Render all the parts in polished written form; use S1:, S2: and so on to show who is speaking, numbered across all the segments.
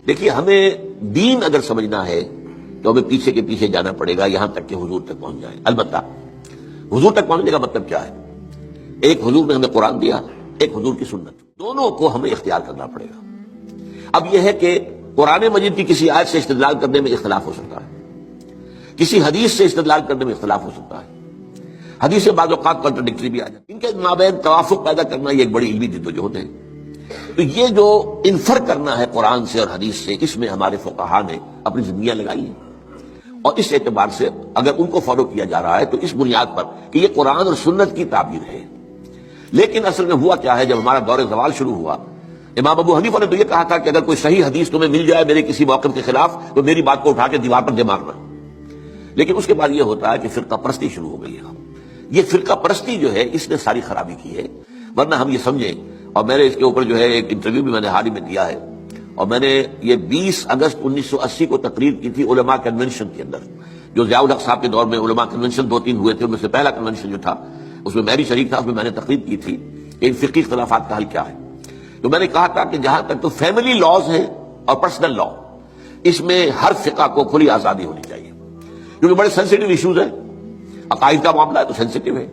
S1: دیکھیے ہمیں دین اگر سمجھنا ہے تو ہمیں پیچھے کے پیچھے جانا پڑے گا یہاں تک کہ حضور تک پہنچ جائے. البتہ حضور تک پہنچنے کا مطلب کیا ہے؟ ایک حضور نے ہمیں قرآن دیا، ایک حضور کی سنت، دونوں کو ہمیں اختیار کرنا پڑے گا. اب یہ ہے کہ قرآن مجید کی کسی آیت سے استدلال کرنے میں اختلاف ہو سکتا ہے، کسی حدیث سے استدلال کرنے میں اختلاف ہو سکتا ہے، حدیث بعض اوقات کنٹراڈکٹری بھی آ جاتی ہے. ان کے مابین توافق پیدا کرنا یہ ایک بڑی علمی جدوجہد ہے. تو یہ جو انفر کرنا ہے قرآن سے اور حدیث سے، اس میں ہمارے فقہا نے اپنی زندگیاں لگائی ہیں، اور اس اعتبار سے اگر ان کو فالو کیا جا رہا ہے تو اس بنیاد پر کہ یہ قرآن اور سنت کی تعبیر ہے. لیکن اصل میں ہوا کیا ہے، جب ہمارا دور زوال شروع ہوا، امام ابو حنیفہ نے تو یہ کہا تھا کہ اگر کوئی صحیح حدیث تمہیں مل جائے میرے کسی موقف کے خلاف تو میری بات کو اٹھا کے دیوار پر دے مارنا. لیکن اس کے بعد یہ ہوتا ہے کہ فرقہ پرستی شروع ہو گئی ہے. یہ فرقہ پرستی جو ہے اس نے ساری خرابی کی ہے. ورنہ ہم یہ سمجھیں، اور میں نے اس کے اوپر جو ہے ایک انٹرویو بھی میں نے حال ہی میں دیا ہے، اور میں نے یہ 20 اگست 1980 کو تقریر کی تھی علماء کنونشن کے اندر، جو ضیاء الحق صاحب کے دور میں علماء کنونشن 2-3 ہوئے تھے، ان میں سے پہلا کنونشن جو تھا اس میں میں بھی شریک تھا. اس میں میں نے تقریر کی تھی کہ ان فقہی اختلافات کا حل کیا ہے. تو میں نے کہا تھا کہ جہاں تک تو فیملی لاز ہیں اور پرسنل لا، اس میں ہر فقہ کو کھلی آزادی ہونی چاہیے، کیونکہ بڑے سینسیٹیو ایشوز ہیں. عقائد کا معاملہ ہے تو سینسیٹیو ہے.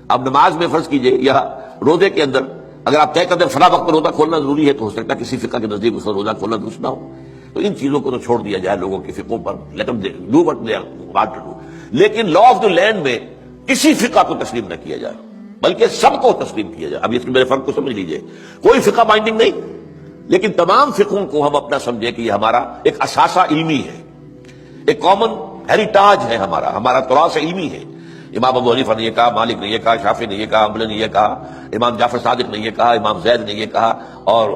S1: اب نماز میں فرض کیجئے یا روزے کے اندر اگر آپ طے کر دیں فلاں وقت پر روزہ کھولنا ضروری ہے، تو ہو سکتا ہے کسی فقہ کے نزدیک اس وقت روزہ کھولنا درست نہ ہو. تو ان چیزوں کو تو چھوڑ دیا جائے لوگوں کے فقوں پر، let them do what they are got to do. لیکن لا آف دی لینڈ میں کسی فقہ کو تسلیم نہ کیا جائے، بلکہ سب کو تسلیم کیا جائے. اب اس میں میرے فرق کو سمجھ لیجئے، کوئی فقہ بائنڈنگ نہیں، لیکن تمام فقہوں کو ہم اپنا سمجھے کہ یہ ہمارا ایک اثاثہ علمی ہے، ایک کامن ہیریٹاج ہے، ہمارا تراث علمی ہے. امام ابو حنیفہ نے یہ کہا، مالک نے یہ کہا، شافعی نے یہ کہا، حنبلی نے یہ کہا، امام جعفر صادق نے یہ کہا، امام زید نے یہ کہا، اور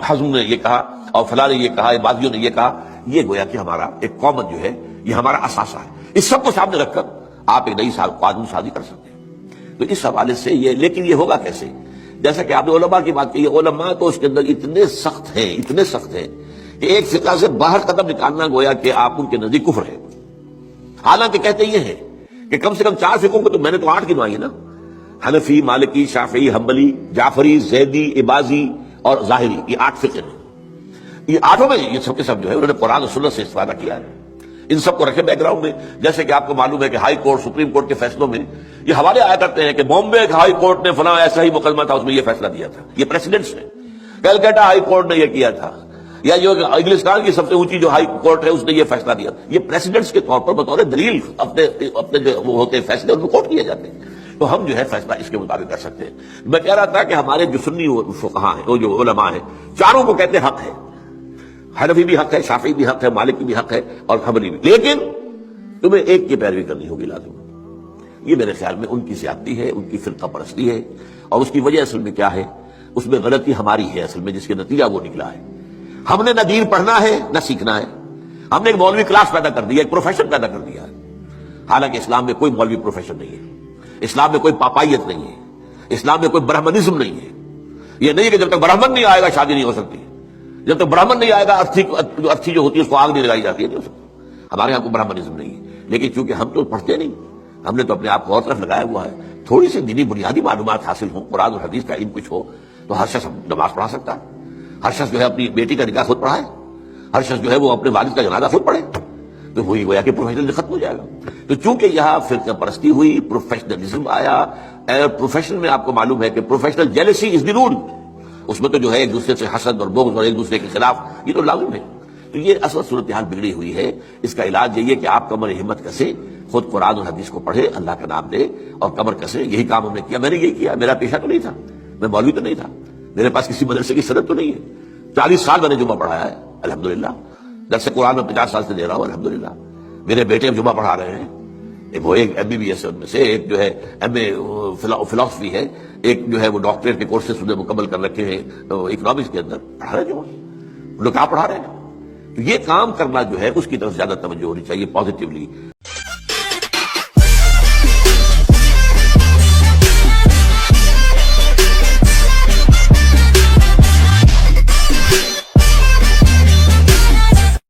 S1: حزم نے یہ کہا، اور فلاں نے یہ کہا، بازیوں نے یہ کہا. یہ گویا کہ ہمارا ایک کامن جو ہے، یہ ہمارا اثاثہ ہے. اس سب کو سامنے رکھ کر آپ ایک نئی قانون سازی کر سکتے ہیں. تو اس حوالے سے یہ، لیکن یہ ہوگا کیسے؟ جیسا کہ آپ نے علماء کی بات کی، علماء تو اس کے اندر اتنے سخت ہیں کہ ایک فقہ سے باہر قدم نکالنا گویا کہ آپ ان کے نزدیک کفر ہے. حالانکہ کہتے یہ ہیں کہ کم سے کم 4 فقہوں کو تو میں نے تو 8 گنوائی ہے نا، حنفی، مالکی، شافعی، حنبلی، جعفری، زیدی، عباضی اور ظاہری، یہ 8 فقہ ہیں. یہ 8 میں یہ سب کے سب جو ہے انہوں نے قرآن اور سنت سے استفادہ کیا ہے. ان سب کو رکھے بیک گراؤنڈ میں. جیسے کہ آپ کو معلوم ہے کہ ہائی کورٹ، سپریم کورٹ کے فیصلوں میں یہ حوالے آیا کرتے ہیں کہ بامبے ہائی کورٹ نے فلاں ایسا ہی مقدمہ تھا، اس میں یہ فیصلہ دیا تھا. یہ پریسیڈنٹس ہیں. کلکتہ ہائی کورٹ نے یہ کیا تھا، یا جو انگلستان کی سب سے اونچی جو ہائی کورٹ ہے اس نے یہ فیصلہ دیا. یہ پریسیڈنٹس کے طور پر بطور دلیل اپنے جو وہ ہوتے ہیں فیصلے ان کو کوٹ کیے جاتے ہیں. تو ہم جو ہے فیصلہ اس کے مطابق کر سکتے ہیں. میں کہہ رہا تھا کہ ہمارے جو سنی فقہاء ہیں، وہ جو علماء ہیں، چاروں کو کہتے ہیں حق ہے. حنفی بھی حق ہے، شافعی بھی حق ہے، مالکی بھی حق ہے اور حنبلی بھی. لیکن تمہیں ایک کی پیروی کرنی ہوگی لازم. یہ میرے خیال میں ان کی زیادتی ہے، ان کی فرقہ پرستی ہے. اور اس کی وجہ اصل میں کیا ہے؟ اس میں غلطی ہماری ہے اصل میں، جس کے نتیجہ وہ نکلا ہے. ہم نے نہ دین پڑھنا ہے نہ سیکھنا ہے. ہم نے ایک مولوی کلاس پیدا کر دیا، ایک پروفیشن پیدا کر دیا ہے. حالانکہ اسلام میں کوئی مولوی پروفیشن نہیں ہے، اسلام میں کوئی پاپائیت نہیں ہے، اسلام میں کوئی برہمنزم نہیں ہے. یہ نہیں کہ جب تک برہمن نہیں آئے گا شادی نہیں ہو سکتی، جب تک برہمن نہیں آئے گا ارتھی جو ہوتی ہے اس کو آگ نہیں لگائی جاتی ہے، نہیں ہو سکتی. ہمارے یہاں کوئی برہمنزم نہیں ہے. لیکن چونکہ ہم تو پڑھتے نہیں، ہم نے تو اپنے آپ کو اور طرف لگایا ہوا ہے. تھوڑی سی دینی بنیادی معلومات حاصل ہوں، قرآن اور حدیث کا علم کچھ ہو، تو ہر شخص نماز پڑھا سکتا ہے. ہر شخص جو ہے اپنی بیٹی کا نکاح خود پڑھائے، ہر شخص جو ہے وہ اپنے والد کا جنازہ خود پڑھے، تو وہی گویا کہ پروفیشنل ختم ہو جائے گا. تو چونکہ یہاں فرقہ پرستی ہوئی، پروفیشنلزم آیا. پروفیشن میں آپ کو معلوم ہے کہ پروفیشنل جیلسی از دی رول. اس میں تو جو ہے ایک دوسرے سے حسد اور بغض اور ایک دوسرے کے خلاف، یہ تو لازم ہے. تو یہ اصل صورتحال بگڑی ہوئی ہے. اس کا علاج یہی ہے کہ آپ کمر ہمت کسے، خود قرآن اور حدیث کو پڑھے، اللہ کا نام دے اور کمر کسے. یہی کام ہم نے کیا. میں نے یہی کیا. میرا پیشہ تو نہیں تھا، میں مولوی تو نہیں تھا، میرے پاس کسی مدرسے کی سند تو نہیں ہے. 40 سال میں نے جمعہ پڑھایا ہے الحمدللہ. درس قرآن میں 50 سال سے دے رہا ہوں الحمدللہ. میرے بیٹے اب جمعہ پڑھا رہے ہیں. وہ ایک MBBS ہے ان میں سے، ایک جو ہے MA فلاسفی ہے، ایک جو ہے وہ ڈاکٹریٹ کے کورسز انہیں مکمل کر رکھے ہیں اکنامکس کے اندر. پڑھا رہے ہیں جمعہ. ان لوگ کہاں پڑھا رہے ہیں. تو یہ کام کرنا جو ہے اس کی طرف زیادہ توجہ ہونی چاہیے پازیٹیولی.